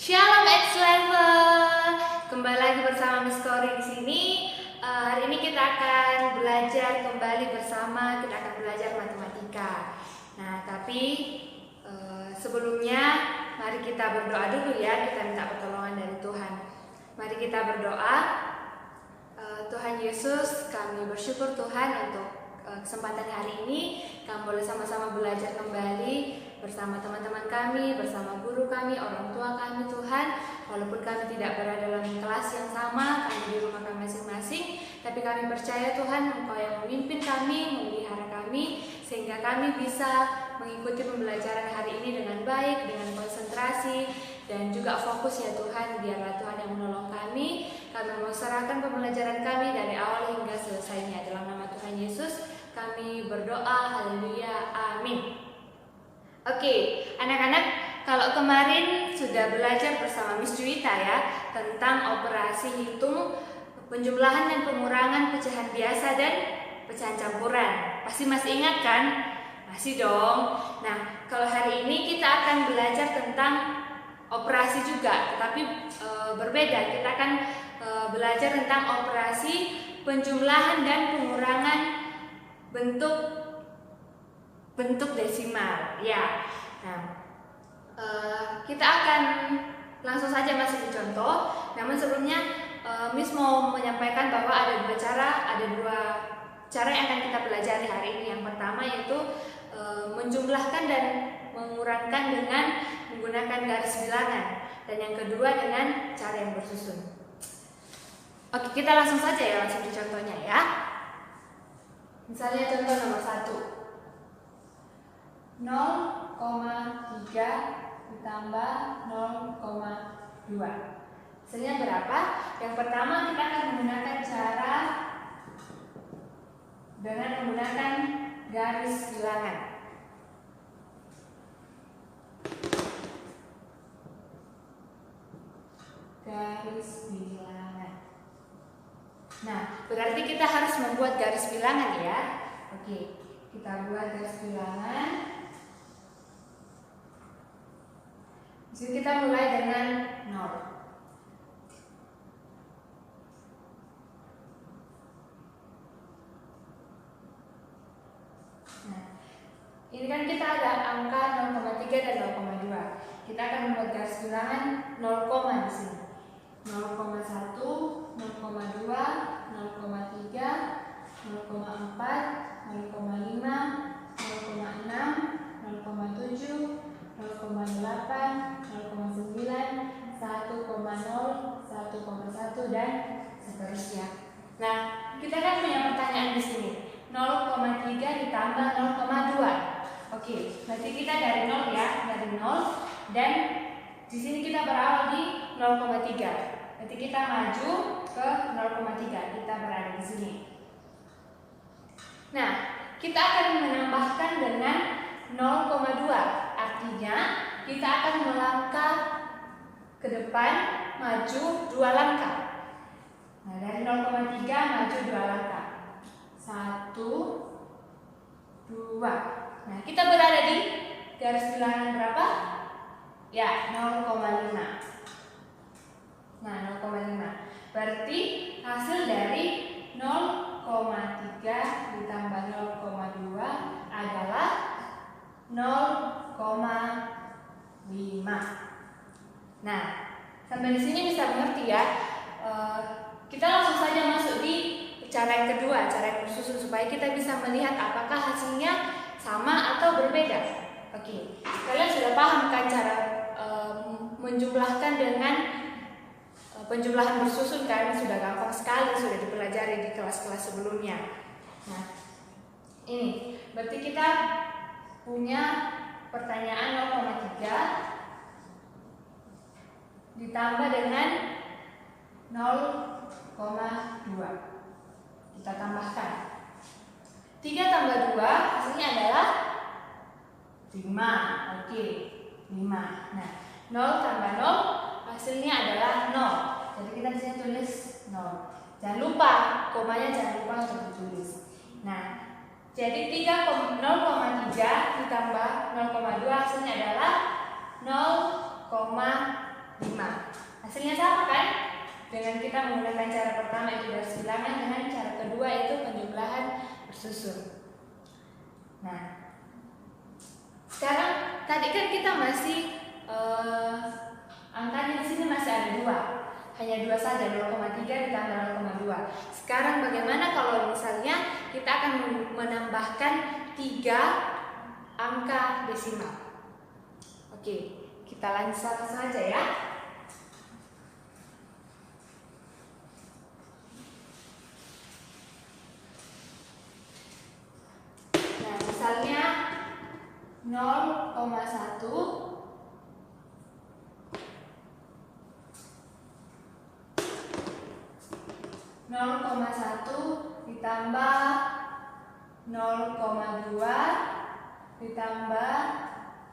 Shalom X Level, kembali lagi bersama Miss Cory di sini. Hari ini kita akan belajar kembali bersama, kita akan belajar matematika. Nah, tapi sebelumnya mari kita berdoa dulu ya, kita minta pertolongan dari Tuhan. Mari kita berdoa. Tuhan Yesus, kami bersyukur Tuhan untuk kesempatan hari ini kami boleh sama-sama belajar kembali bersama teman-teman kami, bersama guru kami, orang tua kami Tuhan. Walaupun kami tidak berada dalam kelas yang sama, kami di rumah kami masing-masing, tapi kami percaya Tuhan Engkau yang memimpin kami, memelihara kami, sehingga kami bisa mengikuti pembelajaran hari ini dengan baik, dengan konsentrasi, dan juga fokus ya Tuhan. Biarlah Tuhan yang menolong kami. Kami mau serahkan pembelajaran kami dari awal hingga selesainya. Dalam nama Tuhan Yesus kami berdoa, haleluya, amin. Oke, anak-anak, kalau kemarin sudah belajar bersama Miss Juwita ya tentang operasi hitung, penjumlahan dan pengurangan pecahan biasa dan pecahan campuran. Pasti masih ingat kan? Masih dong. Nah, kalau hari ini kita akan belajar tentang operasi juga, tetapi berbeda. Kita akan belajar tentang operasi penjumlahan dan pengurangan bentuk desimal ya. Nah, kita akan langsung saja masuk ke contoh. Namun sebelumnya Miss mau menyampaikan bahwa ada dua cara yang akan kita pelajari hari ini. Yang pertama yaitu menjumlahkan dan mengurangkan dengan menggunakan garis bilangan, dan yang kedua dengan cara yang bersusun. Oke, kita langsung saja ya, langsung di contohnya ya. Misalnya contoh nomor 1, 0,3 ditambah 0,2. Hasilnya berapa? Yang pertama kita akan menggunakan cara dengan menggunakan garis bilangan. Garis bilangan. Nah, berarti kita harus membuat garis bilangan ya. Oke, kita buat garis bilangan. Di sini kita mulai dengan 0. Nah, ini kan kita ada angka 0,3 dan 0,2. Kita akan membuat garis bilangan 0, di sini. 0,1, 0,2, 0,3, 0,4, 0,5, 0,6, 0,7, 0,8, 0,9, 1,0, 1,1 dan seterusnya. Nah, kita kan punya pertanyaan di sini. 0,3 ditambah 0,2. Oke, berarti kita dari 0 ya, dari 0, dan di sini kita berawal di 0,3. Berarti kita maju ke 0,3. Kita berada di sini. Nah, kita akan menambahkan dengan 0,2. Artinya kita akan melangkah ke depan, maju 2 langkah. Nah, dari 0,3 maju 2 langkah. 1, 2. Nah, kita berada di garis bilangan berapa? Ya, 0,5. Nah, 0,5. Berarti hasil dari 0,3 ditambah 0,2 adalah 0,5. Nah, sampai di sini bisa mengerti ya. Kita langsung saja masuk di cara yang kedua, cara yang bersusun, supaya kita bisa melihat apakah hasilnya sama atau berbeda. Oke, kalian sudah paham kan cara menjumlahkan dengan penjumlahan bersusun kan? Sudah gampang sekali, sudah dipelajari di kelas-kelas sebelumnya. Nah, ini berarti kita punya pertanyaan 0,3 ditambah dengan 0,2. Kita tambahkan 3 tambah 2 hasilnya adalah 5. Oke, 5. Nah, 0 tambah 0 hasilnya adalah 0. Jadi kita di sini tulis 0. Jangan lupa, komanya jangan lupa untuk ditulis. Nah, jadi 0,3 ditambah 0,2 hasilnya adalah 0,5. dengan kita menggunakan cara pertama itu garis bilangan, dengan cara kedua itu penjumlahan bersusun. Nah, sekarang tadi kan kita masih angkanya di sini masih ada 2. Hanya 2 saja, 0,3 ditambah 0,2. Sekarang bagaimana kalau misalnya kita akan menambahkan 3 angka desimal? Oke, kita langsung saja ya. Nah, misalnya 0,1 ditambah 0,2 ditambah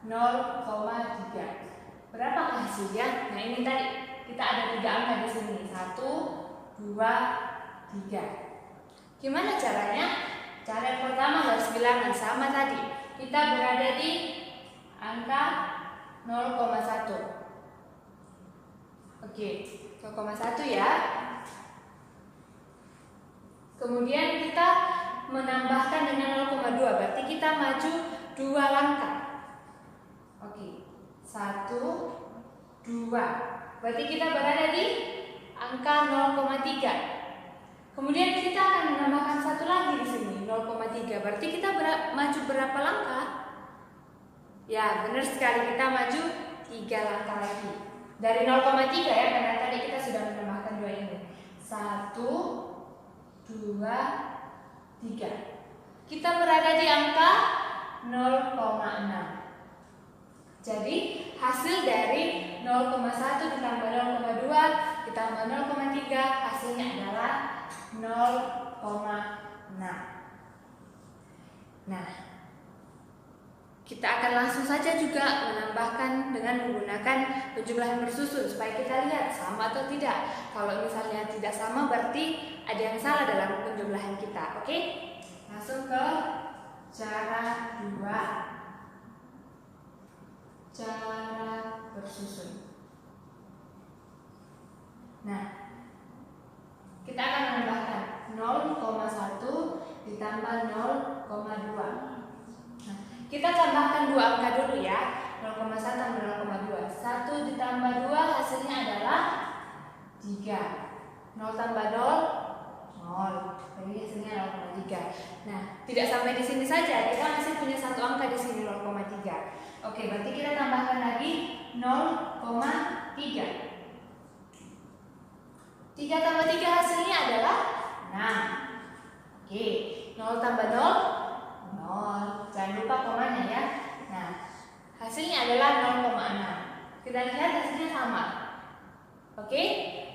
0,3. Berapa hasilnya? Nah, ini tadi kita ada 3 angka di sini. 1, 2, 3. Gimana caranya? Cara yang pertama garis bilangan sama tadi. Kita berada di angka 0,1. Oke, 0,1 ya. Kemudian kita menambahkan dengan 0,2, berarti kita maju 2 langkah. Oke, 1, 2. Berarti kita berada di angka 0,3. Kemudian kita akan menambahkan 1 lagi di sini, 0,3. Berarti kita maju berapa langkah? Ya, benar sekali, kita maju 3 langkah lagi. Dari 0,3 ya, karena tadi kita sudah menambahkan 2 ini. 1, 2, 3. Kita berada di angka 0,6. Jadi hasil dari 0,1 ditambah 0,2 ditambah 0,3 hasilnya adalah 0,6. Nah, kita akan langsung saja juga menambahkan dengan menggunakan penjumlahan bersusun supaya kita lihat sama atau tidak. Kalau misalnya tidak sama berarti ada yang salah dalam penjumlahan kita. Oke? Langsung ke cara 2. Cara bersusun. Nah, kita akan menambahkan 0,1 ditambah 0,2. Nah, kita tambahkan 2 angka dulu ya. 0,1 tambah 0,2. 1 ditambah 2 hasilnya adalah 3. 0 tambah 0, 0. Jadi hasilnya 0,3. Nah, tidak sampai di sini saja. Kita masih punya 1 angka di sini 0,3. Oke, berarti kita tambahkan lagi 0,3. 3 tambah 3 hasilnya adalah 6. Oke, 0 tambah 0, 0. Jangan lupa komanya ya. Nah, hasilnya adalah 0,6. Kita lihat hasilnya sama. Oke,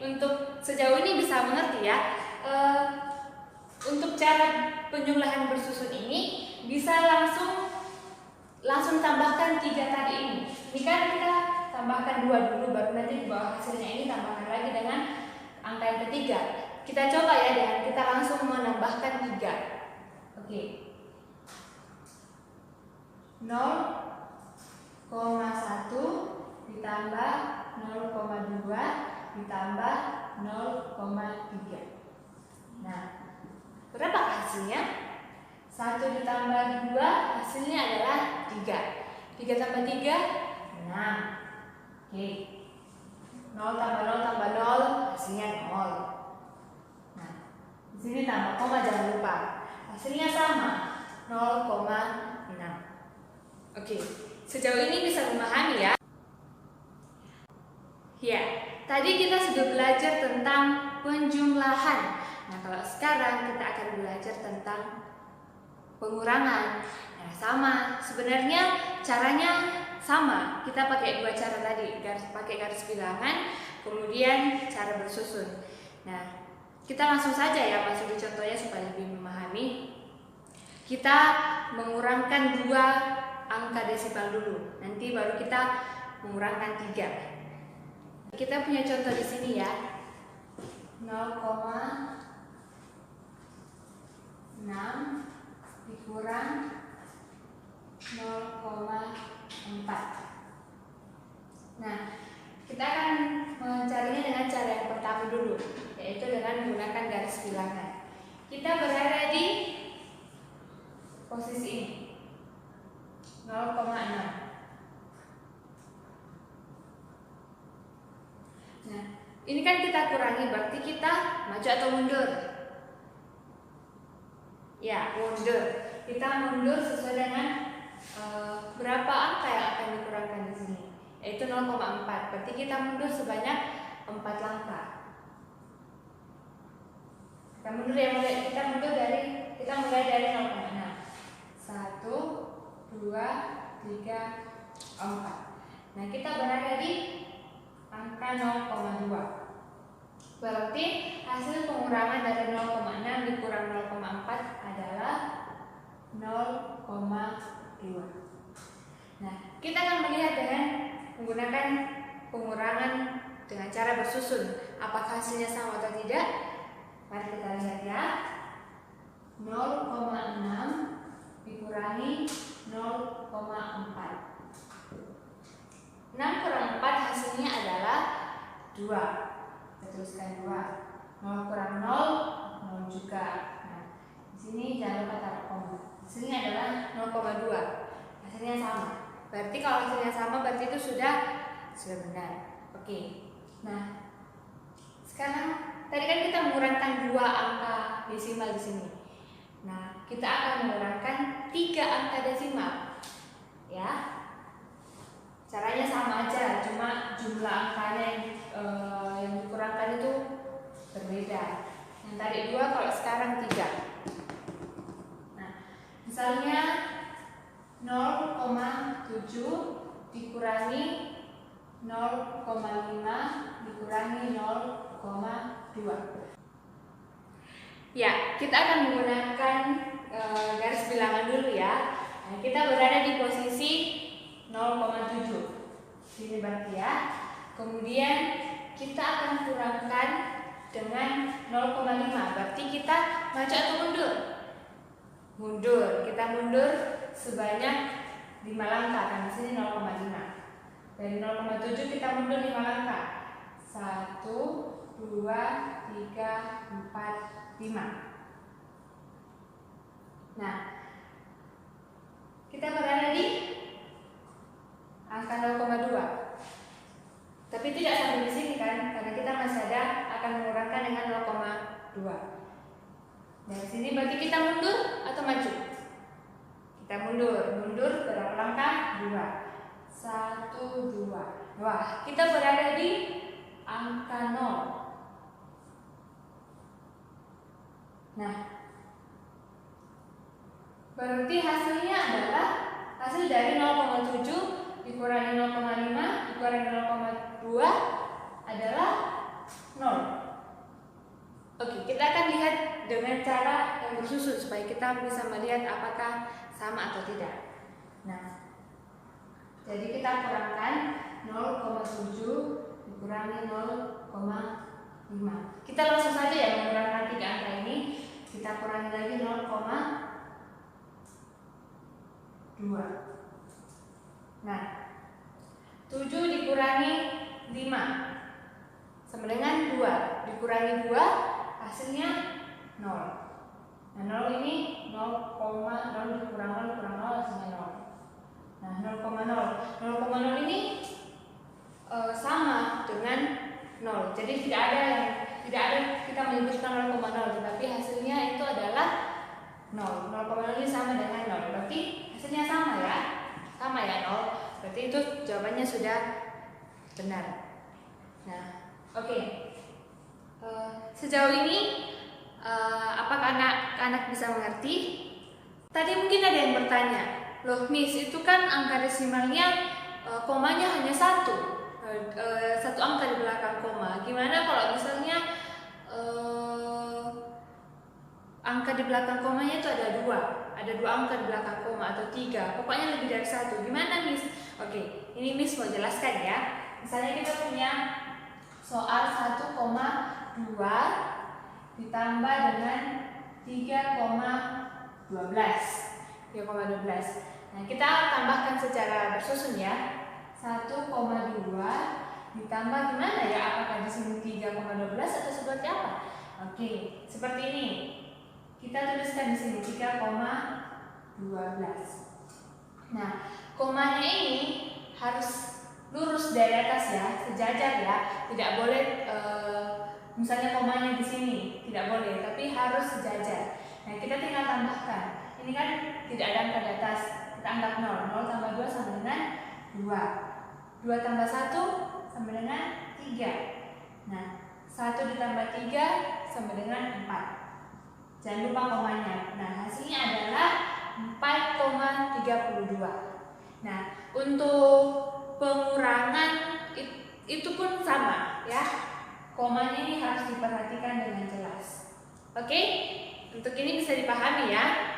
untuk sejauh ini bisa mengerti ya. Untuk cara penjumlahan bersusun ini bisa langsung tambahkan 3 tadi ini. Ini kan kita tambahkan 2 dulu, baru nanti di bawah hasilnya ini tambahkan lagi dengan angka yang ketiga. Kita coba ya dengan kita langsung menambahkan 3. Oke. 0,1 ditambah 0,2 ditambah 0,3. Nah, berapa hasilnya? 1 ditambah 2 hasilnya adalah 3. 3 tambah 3, 6. Oke. 0 tambah 0 tambah 0 hasilnya 0. Nah, di sini tambah koma jangan lupa. Hasilnya sama, 0,6. Oke, sejauh ini bisa memahami ya? Ya, tadi kita sudah belajar tentang penjumlahan. Nah, kalau sekarang kita akan belajar tentang pengurangan. Nah, sama. Sebenarnya caranya sama. Kita pakai 2 cara tadi, pakai garis bilangan, kemudian cara bersusun. Nah, kita langsung saja ya masuk di contohnya supaya lebih memahami. Kita mengurangkan 2 angka desimal dulu. Nanti baru kita mengurangkan 3. Kita punya contoh di sini ya. 0,6 dikurang 0,4. Nah, kita akan mencarinya dengan cara yang pertama pertama dulu, yaitu dengan menggunakan garis bilangan. Kita berada di posisi ini, 0,6. Nah, ini kan kita kurangi, berarti kita maju atau mundur? Ya, mundur. Kita mundur sesuai dengan berapa angka yang akan dikurangkan di sini, yaitu 0,4. Berarti kita mundur sebanyak 4 langkah. Kita mundur kita mulai dari 0,6. 1, 2, 3, 4. Nah, kita berada di angka 0,2. Berarti hasil pengurangan dari 0,6 dikurang 0,4 adalah 0,2. Nah, kita akan melihat dengan menggunakan pengurangan dengan cara bersusun. Apakah hasilnya sama atau tidak? Mari kita lihat ya. 0,6 dikurangi 0,4. 6 kurang 4 hasilnya adalah 2. Kita tuliskan 2. 0 kurang 0 juga. Nah, di sini jangan lupa taruh koma. Hasilnya adalah 0,2. Hasilnya sama. Berarti kalau hasilnya sama berarti itu sudah benar. Oke. Nah, sekarang tadi kan kita mengurangkan 2 angka desimal di sini. Nah, kita akan mengurangkan 3 angka desimal. Ya. Caranya sama aja, cuma jumlah angkanya yang dikurangkan itu berbeda. Yang tadi 2, kalau sekarang 3. Nah, misalnya 0,7 dikurangi 0,5 dikurangi 0,2. Ya, kita akan menggunakan garis bilangan dulu ya. Nah, kita berada di posisi 0,7. Ini berarti ya. Kemudian kita akan kurangkan dengan 0,5. Berarti kita maju atau mundur? Mundur. Kita mundur sebanyak 5 langkah kan di sini 0,5. Dari 0,7 kita mundur 5 langkah. 1, 2, 3, 4, 5. Nah, kita berada di angka 0,2. Tapi tidak sampai di sini kan, karena kita masih ada akan mengurangkan dengan 0,2. Dari sini berarti kita mundur atau maju? Kita mundur berapa langkah? 2. 1, 2. Wah, kita berada di angka 0. Nah, berarti hasilnya adalah hasil dari 0,7 dikurangi 0,5 dikurangi 0,2 adalah 0. Oke, kita akan lihat dengan cara yang bersusun supaya kita bisa melihat apakah sama atau tidak. Nah, jadi kita kurangkan 0,7 dikurangi 0,5. Kita langsung saja ya mengurangkan 3 angka ini. Kita kurangi lagi 0,2. Nah, 7 dikurangi 5 sama dengan 2. Dikurangi 2 hasilnya 0. Nah, 0 ini 0,0 dikurang 0 hasilnya 0. Nah, 0,0 ini sama dengan 0. Jadi tidak ada kita menyebutkan 0,0, tetapi hasilnya itu adalah 0. 0,0 ini sama dengan 0. Berarti hasilnya sama ya. Sama ya 0. Berarti itu jawabannya sudah benar. Nah, oke. Sejauh ini apakah anak-anak bisa mengerti? Tadi mungkin ada yang bertanya, loh Miss, itu kan angka desimalnya komanya hanya 1 angka di belakang koma. Gimana kalau misalnya angka di belakang komanya itu ada 2 angka di belakang koma atau 3, pokoknya lebih dari 1. Gimana Miss? Oke, ini Miss mau jelaskan ya. Misalnya kita punya soal 1,2 ditambah dengan 3,12. Nah, kita tambahkan secara bersusun ya. 1,2 ditambah gimana ya? Apakah di sini 3,12 atau seperti apa? Oke, seperti ini. Kita tuliskan di sini 3,12. Nah, komanya ini harus lurus dari atas ya, sejajar ya. Tidak boleh misalnya komanya di sini, tidak boleh, tapi harus sejajar. Nah, kita tinggal tambahkan. Ini kan tidak ada angka di atas. Kita anggap 0. 0 tambah 2 sama dengan 2. 2 tambah 1 sama dengan 3. Nah, 1 ditambah 3 sama dengan 4. Jangan lupa komanya. Nah, hasilnya adalah 4,32. Nah, untuk pengurangan itu pun sama ya. Komanya ini harus diperhatikan dengan jelas. Oke? Untuk ini bisa dipahami ya.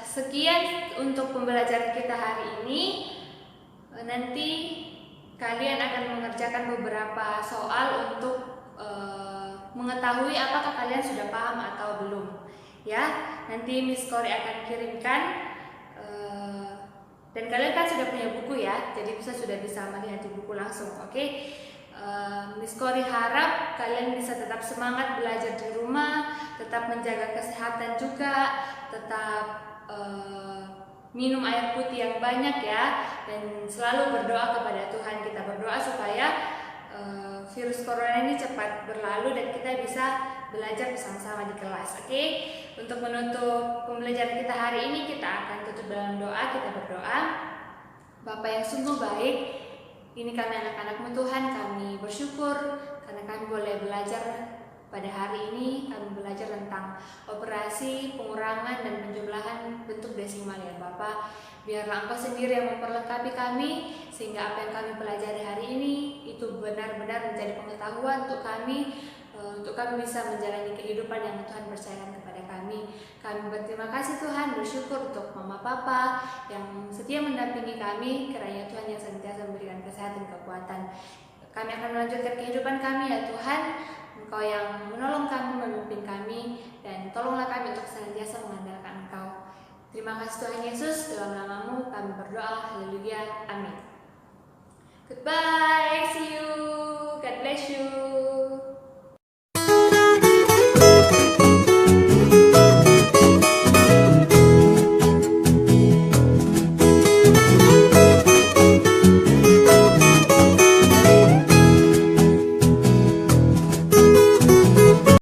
Sekian untuk pembelajaran kita hari ini. Nanti kalian akan mengerjakan beberapa soal untuk mengetahui apakah kalian sudah paham atau belum. Ya, nanti Miss Kori akan kirimkan. Dan kalian kan sudah punya buku ya, jadi sudah bisa melihat di buku langsung. Oke? Miss Kori harap kalian bisa tetap semangat belajar di rumah, tetap menjaga kesehatan juga, tetap minum air putih yang banyak ya, dan selalu berdoa kepada Tuhan. Kita berdoa supaya virus corona ini cepat berlalu dan kita bisa belajar bersama-sama di kelas. Oke? Untuk menutup pembelajaran kita hari ini, kita akan tutup dalam doa. Kita berdoa. Bapa yang sungguh baik, ini kami anak-anakmu Tuhan, kami bersyukur karena kami boleh belajar pada hari ini. Kami belajar tentang operasi, pengurangan, dan penjumlahan bentuk desimal ya Bapak. Biarlah Engkau sendiri yang memperlengkapi kami, sehingga apa yang kami pelajari hari ini itu benar-benar menjadi pengetahuan untuk kami bisa menjalani kehidupan yang Tuhan percayakan kepada kami. Kami berterima kasih Tuhan, bersyukur untuk Mama Papa yang setia mendampingi kami, kiranya Tuhan yang senantiasa memberikan kesehatan dan kekuatan. Kami akan melanjutkan kehidupan kami ya Tuhan. Engkau yang menolong kami, memimpin kami, dan tolonglah kami untuk senantiasa mengandalkan Engkau. Terima kasih Tuhan Yesus, dalam nama-Mu kami berdoa, haleluya, amin. Goodbye, see you, God bless you.